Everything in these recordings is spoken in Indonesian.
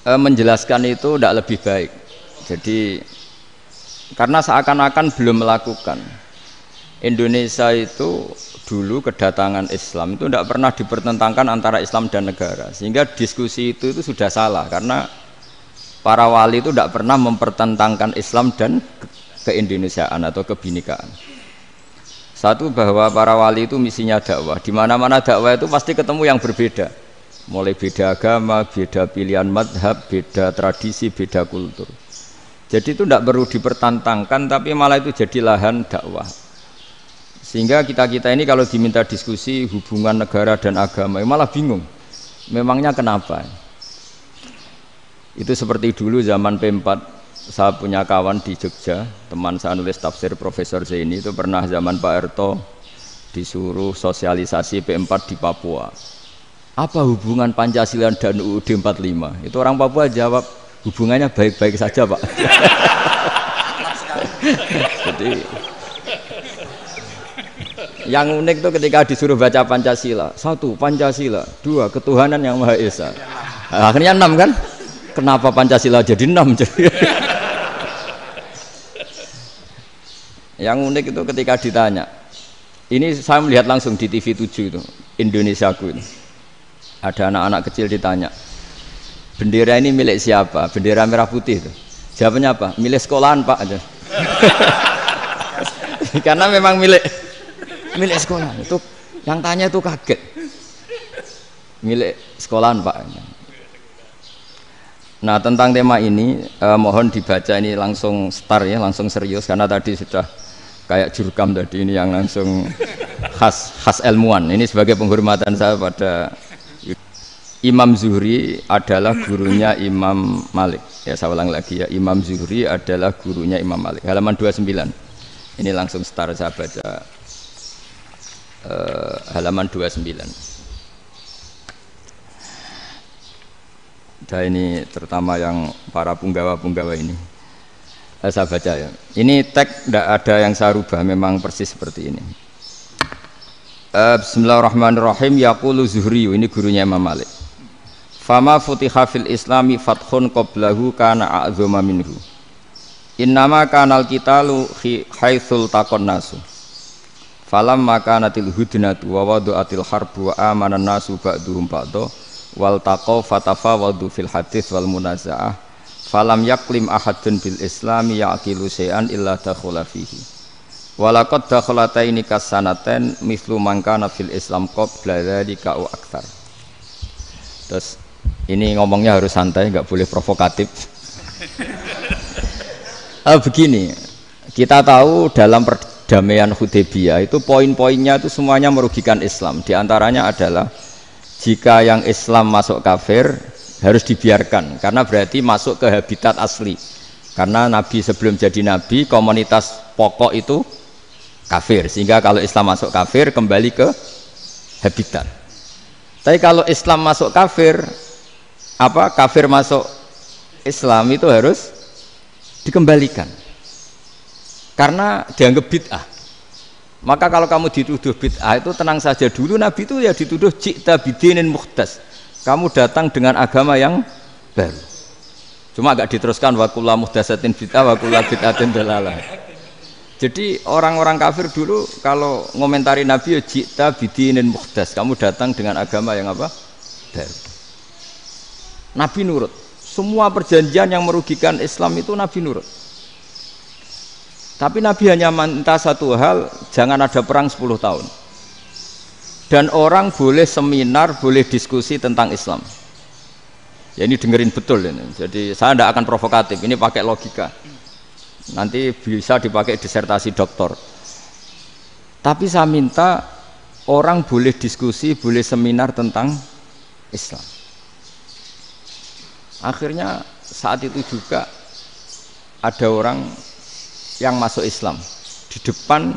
menjelaskan itu tidak lebih baik. Jadi karena seakan-akan belum melakukan. Indonesia itu dulu kedatangan Islam itu tidak pernah dipertentangkan antara Islam dan negara, sehingga diskusi itu sudah salah karena para wali itu tidak pernah mempertentangkan Islam dan keindonesiaan atau kebinekaan. Satu, bahwa para wali itu misinya dakwah, di mana-mana dakwah itu pasti ketemu yang berbeda, mulai beda agama, beda pilihan madhab, beda tradisi, beda kultur. Jadi itu tidak perlu dipertentangkan, tapi malah itu jadi lahan dakwah. Sehingga kita ini kalau diminta diskusi hubungan negara dan agama malah bingung, memangnya kenapa? Itu seperti dulu zaman P4, saya punya kawan di Jogja, teman saya nulis tafsir Profesor Zaini, itu pernah zaman Pak Erto disuruh sosialisasi P4 di Papua. Apa hubungan Pancasila dan UUD 45? Itu orang Papua jawab, hubungannya baik-baik saja Pak. Jadi yang unik itu ketika disuruh baca Pancasila, 1 Pancasila, 2 ketuhanan yang Maha Esa. Akhirnya 6 kan? Kenapa Pancasila jadi 6? Yang unik itu ketika ditanya, ini saya melihat langsung di TV 7 itu, Indonesiaku itu. Ada anak-anak kecil ditanya, bendera ini milik siapa? Bendera merah putih itu. Jawabannya apa? Milik sekolahan Pak. Karena memang milik sekolah. Itu yang tanya itu kaget. Milik sekolahan Pak. Nah, tentang tema ini mohon dibaca ini langsung start ya, langsung serius karena tadi sudah kayak jurkam tadi, ini yang langsung khas ilmuwan. Ini sebagai penghormatan saya pada Imam Zuhri adalah gurunya Imam Malik. Ya, saya ulang lagi ya, Imam Zuhri adalah gurunya Imam Malik. Halaman 29. Ini langsung start saya baca. Halaman 29. Dan ini terutama yang para punggawa-punggawa ini. Saya baca ya. Ini teks tidak ada yang saya rubah, memang persis seperti ini. Bismillahirrahmanirrahim. Yaqulu Zuhri, ini gurunya Imam Malik. Fama futiha fil islami fathun qablahu kana a'zama minhu. Innama kanal qitalu haitsul taqon nasu. Falam makanatil hudnatu wa wadu'atil harbu wa amanan nasu ba'duhum ba'do wal taqaw fatafawadu fil hadits wal munaza'ah falam yaklim ahadun bil islami ya'qilu syai'an illa dakhula fihi walaqad dakhalataini kasanaten mislu man kana fil islam qabla dzalika au aktsar. Terus ini ngomongnya harus santai, enggak boleh provokatif. Begini, kita tahu dalam perdamaian Hudaybiyah itu poin-poinnya itu semuanya merugikan Islam. Di antaranya adalah jika yang Islam masuk kafir harus dibiarkan karena berarti masuk ke habitat asli. Karena Nabi sebelum jadi Nabi komunitas pokok itu kafir, sehingga kalau Islam masuk kafir kembali ke habitat. Tapi kalau Islam masuk kafir, kafir masuk Islam itu harus dikembalikan. Karena dianggap bid'ah. Maka kalau kamu dituduh bid'ah itu tenang saja dulu, Nabi itu ya dituduh ji'ta bidinin muhdas. Kamu datang dengan agama yang baru. Cuma agak diteruskan wa kullu muhdasatin bid'ah wa kullu bid'atin dalalah. Jadi orang-orang kafir dulu kalau ngomentari Nabi ya ji'ta bidinin muhdas. Kamu datang dengan agama yang apa? Baru. Nabi nurut. Semua perjanjian yang merugikan Islam itu Nabi nurut. Tapi Nabi hanya minta satu hal, jangan ada perang 10 tahun. Dan orang boleh seminar, boleh diskusi tentang Islam. Ya ini dengerin betul ini. Jadi saya tidak akan provokatif, ini pakai logika. Nanti bisa dipakai disertasi doktor. Tapi saya minta orang boleh diskusi, boleh seminar tentang Islam. Akhirnya saat itu juga ada orang yang masuk Islam di depan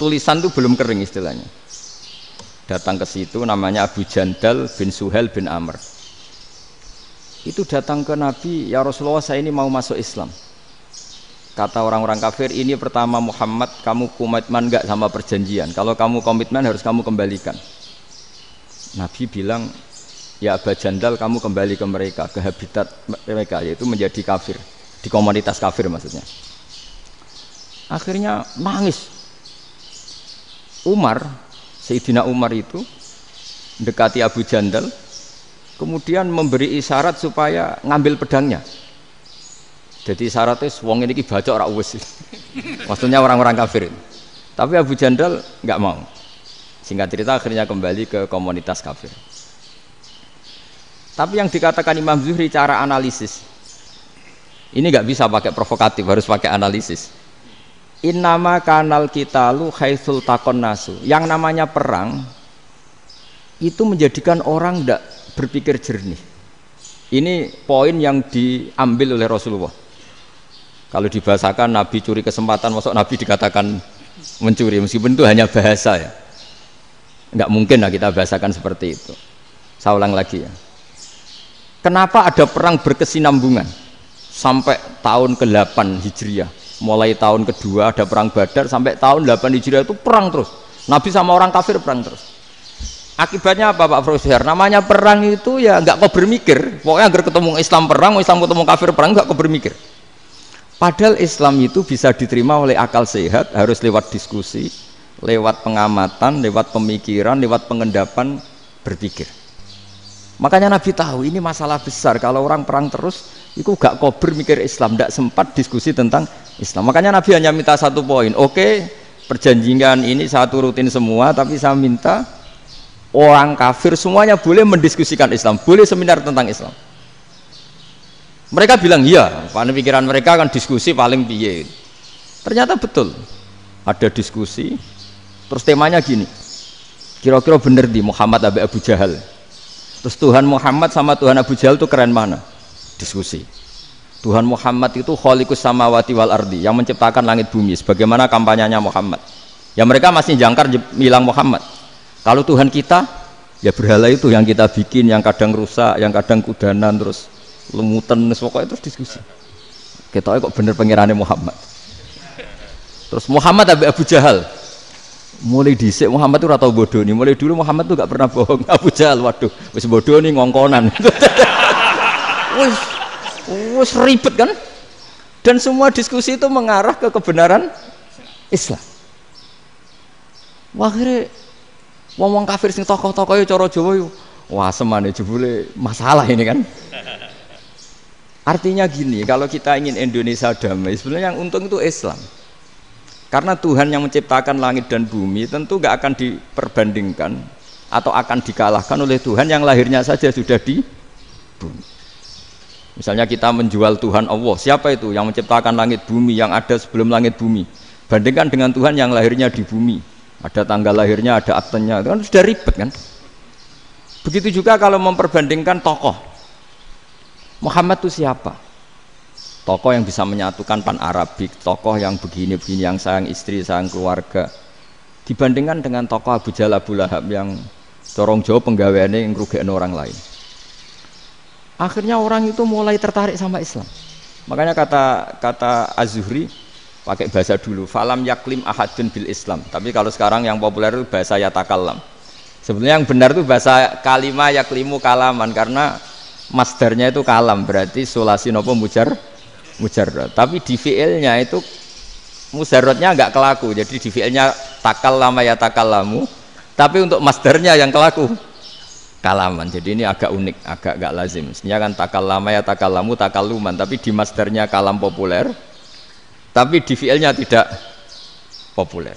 tulisan itu belum kering istilahnya, datang ke situ namanya Abu Jandal bin Suhail bin Amr. Itu datang ke Nabi, ya Rasulullah saya ini mau masuk Islam. Kata orang-orang kafir, ini pertama Muhammad kamu komitmen enggak sama perjanjian, kalau kamu komitmen harus kamu kembalikan. Nabi bilang ya Aba Jandal kamu kembali ke mereka, ke habitat mereka, yaitu menjadi kafir, di komunitas kafir maksudnya. Akhirnya nangis. Sayyidina Umar itu mendekati Abu Jandal, kemudian memberi isyarat supaya ngambil pedangnya. Jadi isyaratnya wong ini baca ora wis. Maksudnya orang-orang kafir. Tapi Abu Jandal nggak mau. Singkat cerita akhirnya kembali ke komunitas kafir. Tapi yang dikatakan Imam Zuhri cara analisis ini nggak bisa pakai provokatif, harus pakai analisis. Innama kanal kitalu haitsul takon nasu. Yang namanya perang itu menjadikan orang tidak berpikir jernih. Ini poin yang diambil oleh Rasulullah. Kalau dibahasakan Nabi curi kesempatan, masuk Nabi dikatakan mencuri, meskipun itu hanya bahasa ya. Enggak mungkin lah kita bahasakan seperti itu. Saya ulang lagi ya. Kenapa ada perang berkesinambungan sampai tahun ke-8 Hijriah? Mulai tahun kedua ada perang Badar sampai tahun 8 Hijriah itu perang terus. Nabi sama orang kafir perang terus. Akibatnya apa Pak Profesor? Namanya perang itu ya enggak kau bermikir. Pokoknya agar ketemu Islam perang, Islam ketemu kafir perang, enggak kau bermikir. Padahal Islam itu bisa diterima oleh akal sehat, harus lewat diskusi, lewat pengamatan, lewat pemikiran, lewat pengendapan berpikir. Makanya Nabi tahu ini masalah besar. Kalau orang perang terus, itu gak kober mikir Islam, tidak sempat diskusi tentang Islam. Makanya Nabi hanya minta satu poin. Oke, perjanjian ini saya turutin semua, tapi saya minta orang kafir semuanya boleh mendiskusikan Islam, boleh seminar tentang Islam. Mereka bilang iya, pada pikiran mereka kan diskusi paling piye. Ternyata betul, ada diskusi. Terus temanya gini, kira-kira bener di Muhammad Abu Jahal. Terus Tuhan Muhammad sama Tuhan Abu Jahal itu keren mana? Diskusi. Tuhan Muhammad itu khaliqus samawati wal ardi, yang menciptakan langit bumi. Sebagaimana kampanyenya Muhammad. Ya mereka masih jangkar bilang Muhammad. Kalau Tuhan kita, ya berhala itu yang kita bikin, yang kadang rusak, yang kadang kudanan terus lumutan, pokoknya terus diskusi. Kita kok bener pengirannya Muhammad. Terus Muhammad Abu Jahal. Mulai dhisik Muhammad itu ora tau bodoh nih. Mulai dulu Muhammad itu gak pernah bohong. Abu Jahal, waduh, wis bodoh nih ngongkonan. Wis ribet kan? Dan semua diskusi itu mengarah ke kebenaran Islam. Wah, akhirnya wong kafir sing tokoh-tokoh cara Jawa yo wah semane jebule masalah ini kan. Artinya gini, kalau kita ingin Indonesia damai, sebenarnya yang untung itu Islam. Karena Tuhan yang menciptakan langit dan bumi tentu gak akan diperbandingkan atau akan dikalahkan oleh Tuhan yang lahirnya saja sudah di bumi. Misalnya kita menjual Tuhan Allah, siapa itu yang menciptakan langit bumi, yang ada sebelum langit bumi? Bandingkan dengan Tuhan yang lahirnya di bumi, ada tanggal lahirnya, ada aktenya, itu kan sudah ribet kan? Begitu juga kalau memperbandingkan tokoh. Muhammad itu siapa? Tokoh yang bisa menyatukan pan Arabik, tokoh yang begini-begini, yang sayang istri, sayang keluarga. Dibandingkan dengan tokoh Abu Jahal, Abu Lahab yang corong jauh penggaweannya yang ngerugikan orang lain. Akhirnya orang itu mulai tertarik sama Islam. Makanya kata Az-Zuhri pakai bahasa dulu, falam yaklim ahadun bil Islam. Tapi kalau sekarang yang populer itu bahasa yatakallam. Sebenarnya yang benar itu bahasa kalimah yaklimu kalaman, karena masdarnya itu kalam, berarti sulasi nopo mujarrad. Tapi di fi'ilnya itu mujarradnya enggak kelaku. Jadi di fi'ilnya takallama ya takallamu, tapi untuk masdarnya yang kelaku kalaman. Jadi ini agak unik, agak enggak lazim. Sebenarnya kan takallama ya takallamu takalluman, tapi di masdarnya kalam populer, tapi di fi'ilnya tidak populer.